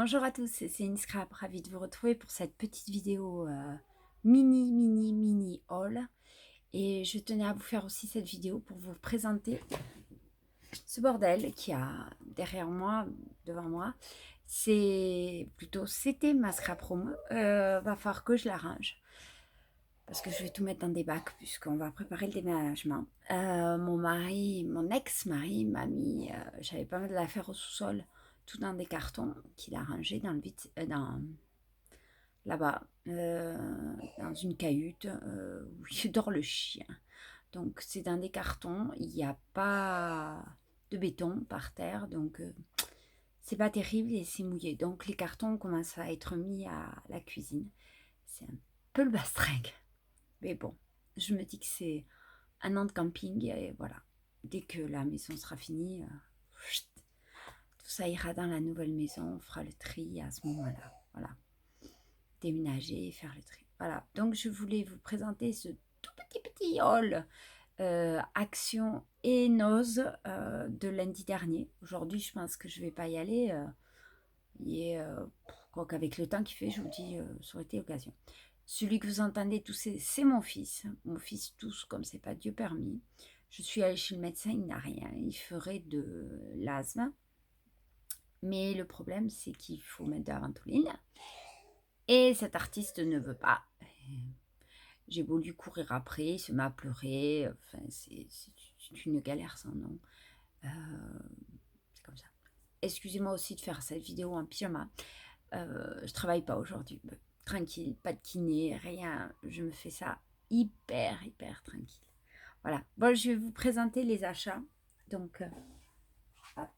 Bonjour à tous, c'est Céline Scrap, ravie de vous retrouver pour cette petite vidéo mini haul. Et je tenais à vous faire aussi cette vidéo pour vous présenter ce bordel qu'il y a derrière moi, devant moi. C'était ma scrap room, va falloir que je l'arrange. Parce que je vais tout mettre dans des bacs puisqu'on va préparer le déménagement. Mon ex-mari m'a mis, j'avais pas mal d'affaires au sous-sol, tout dans des cartons qu'il a rangés dans le là-bas, dans une cahute où il dort le chien. Donc c'est dans des cartons, il n'y a pas de béton par terre, donc c'est pas terrible et c'est mouillé. Donc les cartons commencent à être mis à la cuisine. C'est un peu le bastringue. Mais bon, je me dis que c'est un an de camping et voilà. Dès que la maison sera finie, tout ça ira dans la nouvelle maison. On fera le tri à ce moment-là. Voilà. Déménager, faire le tri. Voilà. Donc je voulais vous présenter ce tout petit haul Action et Noz de lundi dernier. Aujourd'hui, je pense que je vais pas y aller. Quoi qu'avec le temps qu'il fait, je vous dis, ça aurait été l'occasion. Celui que vous entendez tousser, c'est mon fils. Mon fils tousse comme c'est pas Dieu permis. Je suis allée chez le médecin, il n'a rien. Il ferait de l'asthme. Mais le problème, c'est qu'il faut mettre de la ventoline. Et cet artiste ne veut pas. J'ai beau lui courir après, il se met à pleurer. Enfin, c'est une galère sans nom. C'est comme ça. Excusez-moi aussi de faire cette vidéo en pyjama. Je travaille pas aujourd'hui. Tranquille, pas de kiné, rien. Je me fais ça hyper tranquille. Voilà. Bon, je vais vous présenter les achats. Donc, hop.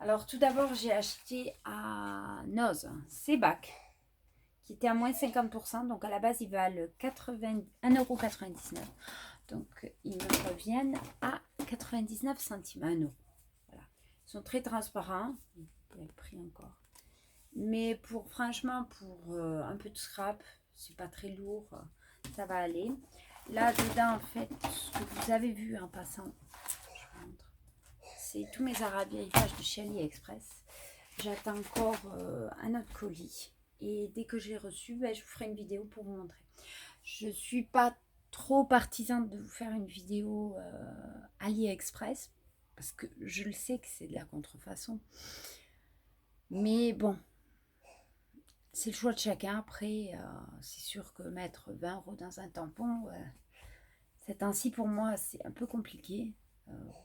Alors, tout d'abord, j'ai acheté à Noz ces bacs qui étaient à moins 50%. Donc, à la base, ils valent 1,99 €. Donc, ils me reviennent à 99 centimes, 1 euro. Voilà. Ils sont très transparents. Il y a le prix encore. Mais franchement, pour un peu de scrap, c'est pas très lourd, ça va aller. Là, dedans, en fait, ce que vous avez vu en passant, je vous montre, c'est tous mes arabirifages de chez AliExpress. J'attends encore un autre colis. Et dès que je l'ai reçu, ben, je vous ferai une vidéo pour vous montrer. Je ne suis pas trop partisane de vous faire une vidéo AliExpress, parce que je le sais que c'est de la contrefaçon. Mais bon, c'est le choix de chacun. Après, c'est sûr que mettre 20 € dans un tampon, c'est ainsi pour moi, c'est un peu compliqué.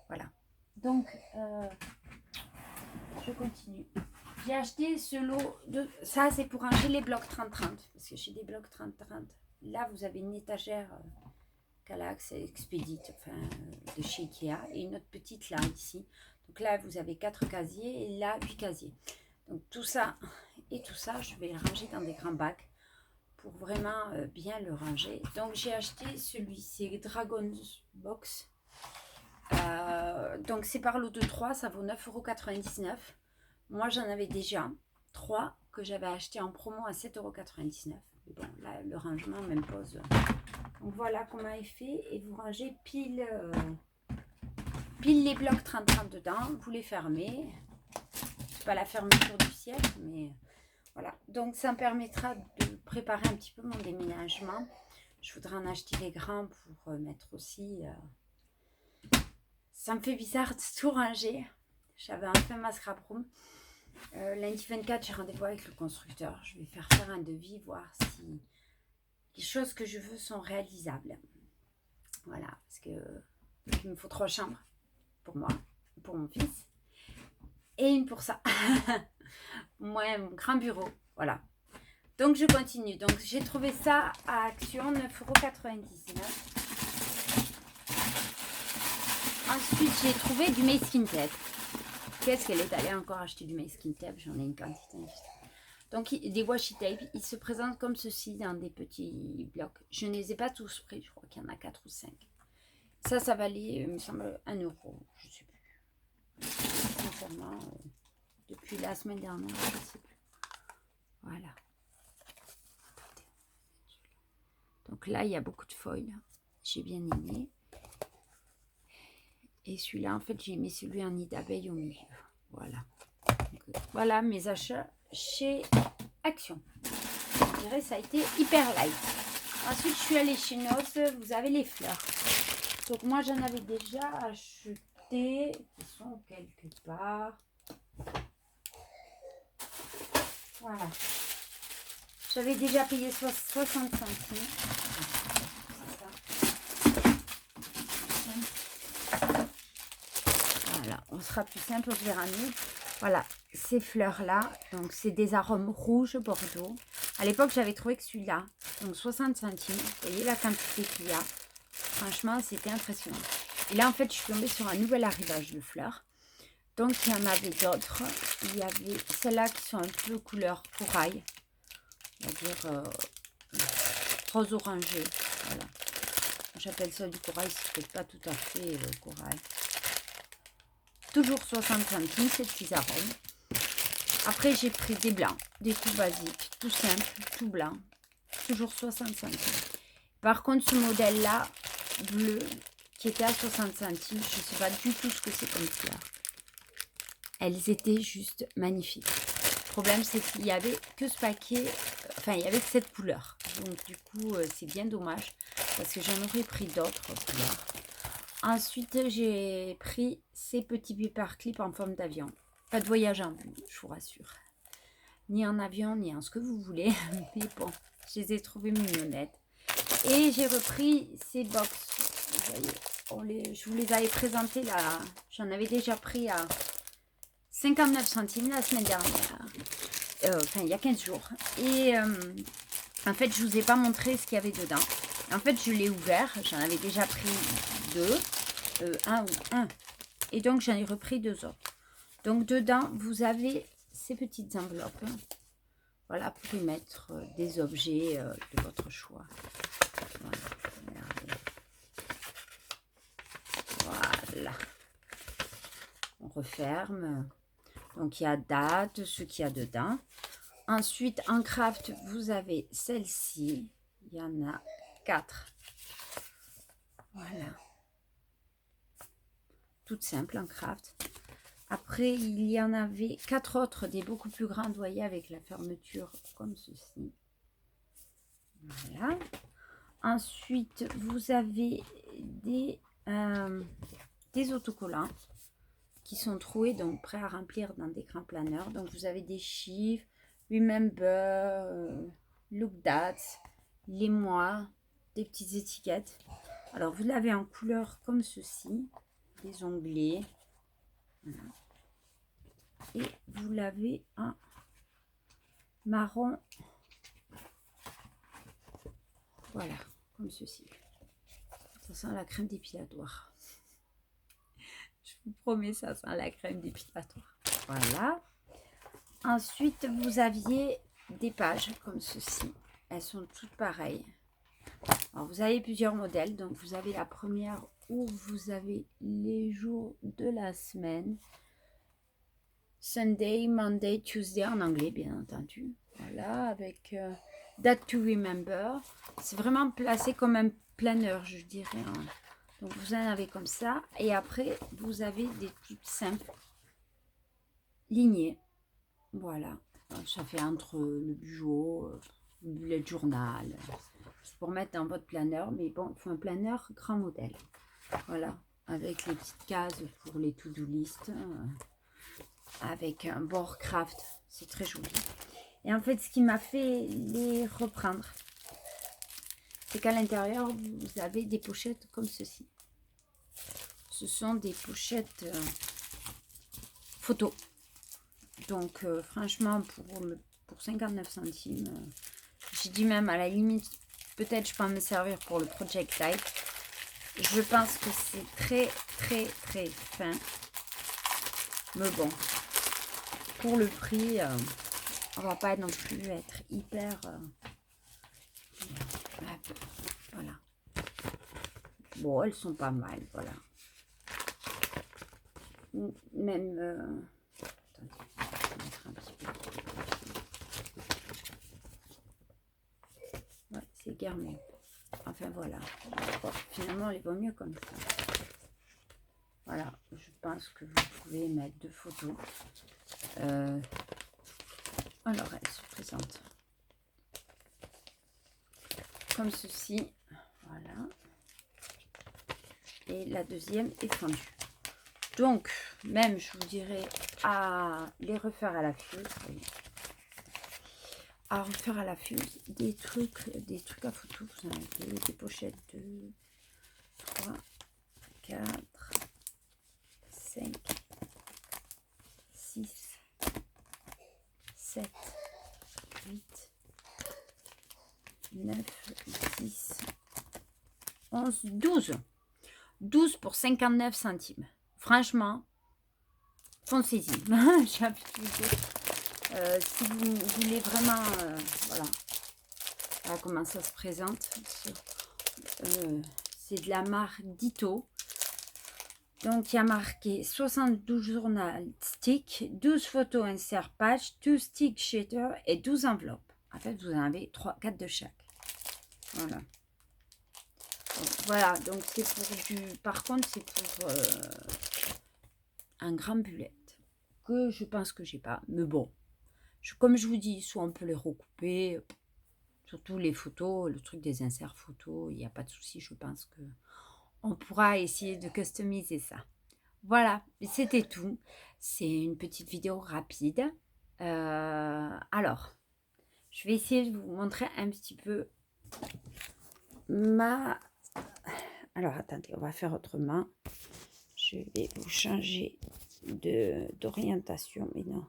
Voilà. Donc, je continue. J'ai acheté ce lot de... Ça, c'est pour ranger les blocs 30-30. Parce que j'ai des blocs 30-30. Là, vous avez une étagère Calax Expedite, enfin, de chez Ikea. Et une autre petite là, ici. Donc là, vous avez 4 casiers et là, 8 casiers. Donc tout ça et tout ça, je vais le ranger dans des grands bacs pour vraiment bien le ranger. Donc j'ai acheté celui-ci, Dragon's Box. Donc c'est par lot de 3, ça vaut 9,99 €. Moi j'en avais déjà 3 que j'avais acheté en promo à 7,99 €. Mais bon, là le rangement m'impose. Donc voilà comment il fait. Et vous rangez pile les blocs 30-30 dedans. Vous les fermez. C'est pas la fermeture du siècle, mais voilà. Donc ça me permettra de préparer un petit peu mon déménagement. Je voudrais en acheter des grands pour mettre aussi. Ça me fait bizarre de tout ranger. J'avais enfin ma scrap room. Lundi 24, j'ai rendez-vous avec le constructeur. Je vais faire un devis, voir si les choses que je veux sont réalisables. Voilà, parce que il me faut 3 chambres pour moi, pour mon fils, et une pour ça. Moi, mon grand bureau, voilà. Donc je continue. Donc j'ai trouvé ça à Action, 9,99 €. Ensuite, j'ai trouvé du masking tape. Qu'est-ce qu'elle est allée encore acheter du masking tape? J'en ai une quantité. Donc des washi tape, ils se présentent comme ceci dans des petits blocs. Je ne les ai pas tous pris, je crois qu'il y en a 4 ou 5. Ça valait, il me semble, 1 €. Je ne sais plus. Sincèrement, depuis la semaine dernière, je ne sais plus. Voilà. Donc là, il y a beaucoup de foil. J'ai bien aimé. Et celui-là, en fait, j'ai mis celui en nid d'abeille au milieu. Voilà. Donc, Voilà mes achats chez Action. Je dirais ça a été hyper light. Ensuite, je suis allée chez Noz. Vous avez les fleurs. Donc moi, j'en avais déjà acheté. Qui sont quelque part. Voilà. J'avais déjà payé 60 centimes. Voilà, on sera plus simple, on verra mieux. Voilà, ces fleurs-là, donc c'est des arômes rouges Bordeaux. À l'époque, j'avais trouvé que celui-là, donc 60 centimes, vous voyez la quantité qu'il y a. Franchement, c'était impressionnant. Et là, en fait, je suis tombée sur un nouvel arrivage de fleurs. Donc, il y en avait d'autres. Il y avait celles-là qui sont un peu couleur corail. On va dire rose orangé. Voilà. J'appelle ça du corail, c'est peut-être pas tout à fait corail. Toujours 60 centimes, ces petits arômes. Après, j'ai pris des blancs, des tout basiques, tout simples, tout blancs. Toujours 60 centimes. Par contre, ce modèle-là, bleu, qui était à 60 centimes, je ne sais pas du tout ce que c'est comme fleur. Elles étaient juste magnifiques. Le problème, c'est qu'il n'y avait que ce paquet, enfin, il n'y avait que cette couleur. Donc, du coup, c'est bien dommage, parce que j'en aurais pris d'autres couleurs. Ensuite, j'ai pris ces petits paperclips en forme d'avion. Pas de voyage en vue, je vous rassure. Ni en avion, ni en ce que vous voulez. Mais bon, je les ai trouvés mignonnettes. Et j'ai repris ces box. Vous voyez, je vous les avais présentés là. J'en avais déjà pris à 59 centimes la semaine dernière. Enfin, il y a 15 jours. Et en fait, je ne vous ai pas montré ce qu'il y avait dedans. En fait, je l'ai ouvert. J'en avais déjà pris deux. Un. Et donc, j'en ai repris deux autres. Donc, dedans, vous avez ces petites enveloppes. Voilà, pour y mettre des objets de votre choix. Voilà. On referme. Donc, il y a date, ce qu'il y a dedans. Ensuite, en craft, vous avez celle-ci. Il y en a 4. Voilà. Toute simple en craft. Après, il y en avait 4 autres, des beaucoup plus grandes, vous voyez, avec la fermeture comme ceci. Voilà. Ensuite, vous avez des autocollants qui sont troués, donc prêts à remplir dans des grands planeurs. Donc, vous avez des chiffres, remember, look that, les mois, des petites étiquettes. Alors, vous l'avez en couleur comme ceci, des onglets. Voilà. Et vous l'avez en marron. Voilà, comme ceci. Ça sent la crème dépilatoire. Je vous promets, ça sent la crème dépilatoire. Voilà. Ensuite, vous aviez des pages comme ceci. Elles sont toutes pareilles. Alors, vous avez plusieurs modèles. Donc, vous avez la première où vous avez les jours de la semaine. Sunday, Monday, Tuesday en anglais, bien entendu. Voilà, avec Date to Remember. C'est vraiment placé comme un planeur, je dirais. Hein. Donc, vous en avez comme ça. Et après, vous avez des toutes simples lignées. Voilà. Donc, ça fait entre le bureau, le bullet journal. C'est pour mettre dans votre planeur. Mais bon, il faut un planeur grand modèle. Voilà. Avec les petites cases pour les to-do list. Avec un bord craft. C'est très joli. Et en fait, ce qui m'a fait les reprendre, c'est qu'à l'intérieur, vous avez des pochettes comme ceci. Ce sont des pochettes photos. Donc, franchement, pour 59 centimes, j'ai dit même à la limite, peut-être je peux me servir pour le Project Type. Je pense que c'est très, très, très fin. Mais bon, pour le prix, on va pas non plus être hyper... voilà. Bon, elles sont pas mal, voilà. Même... attendez, je vais mettre un petit peu. Ouais, c'est garni. Enfin, voilà. Bon, finalement, il vaut mieux comme ça. Voilà, je pense que vous pouvez mettre deux photos. Alors, elle se présente comme ceci. Voilà. Et la deuxième est fendue. Donc, même, je vous dirais, à les refaire à la fuse. Oui. À refaire à la fuse des trucs à photo. Vous en avez des pochettes 2, 3, 4, 5, 6, 7, 8, 9, 10, 11, 12. 12 pour 59 centimes. Franchement, foncez-y. J'ai envie de vous dire. Si vous voulez vraiment, voilà. Voilà comment ça se présente. C'est de la marque Ditto. Donc, il y a marqué 72 journalistiques, 12 photos insert page, 12 stick shader et 12 enveloppes. En fait, vous en avez 4 de chaque. Voilà. Donc, voilà, donc c'est pour du... Par contre, c'est pour un grand bullet que je pense que j'ai pas. Mais bon, comme je vous dis, soit on peut les recouper, surtout les photos, le truc des inserts photos, il n'y a pas de souci, je pense que on pourra essayer de customiser ça. Voilà, c'était tout. C'est une petite vidéo rapide. Alors, je vais essayer de vous montrer un petit peu ma... Alors, attendez, on va faire autrement. Je vais vous changer d'orientation, mais non.